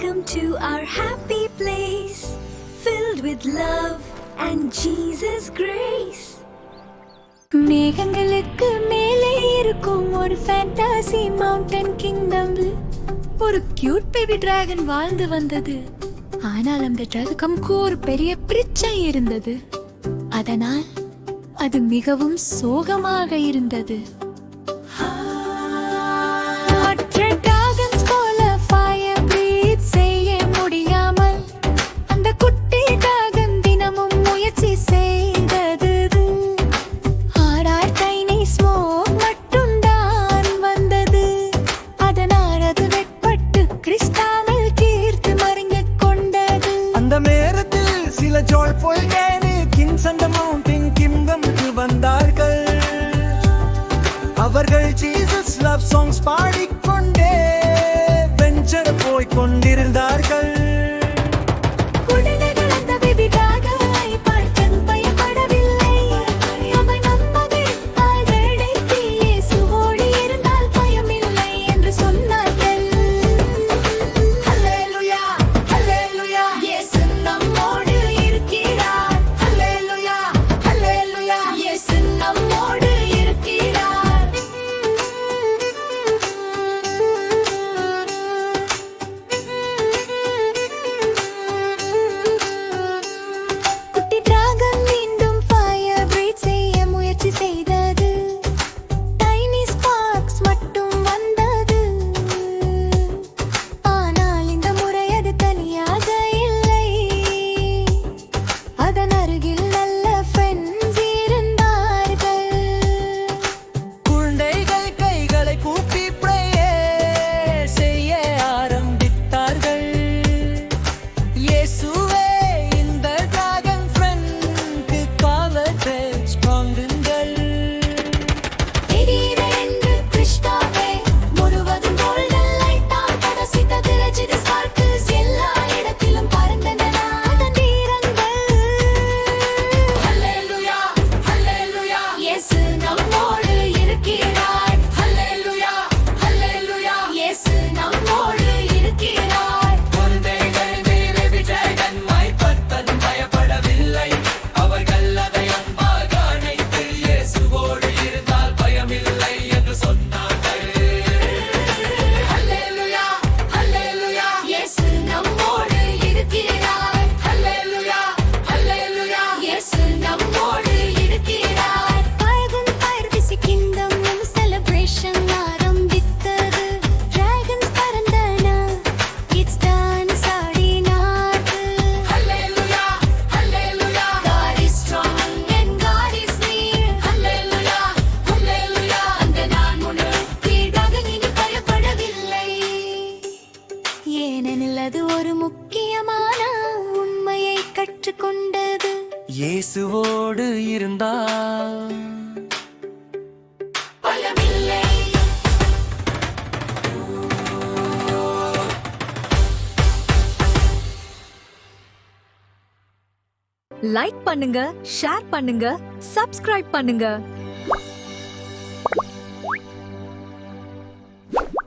Welcome to our happy place, filled with love and Jesus grace. மேகங்களுக்கு மேலே இருக்கும் ஒரு fantasy mountain கிங்டம்ல ஒரு cute baby dragon வாழ்ந்து வந்தது. ஆனால் அந்த டிராகனுக்கு ஒரு பெரிய பிரச்சனை இருந்தது. அதனால் அது மிகவும் சோகமாக இருந்தது. அவர்கள் ஜீசஸ் லவ் சாங்ஸ் பாடிக்கொண்டே வெஞ்சர் போய் கொண்டிருந்தார்கள். அது ஒரு முக்கியமான உண்மையை கற்றுக்கொண்டது. இயேசுவோடு இருந்தால் பயமில்லை. லைக் பண்ணுங்க, ஷேர் பண்ணுங்க, சப்ஸ்கிரைப் பண்ணுங்க.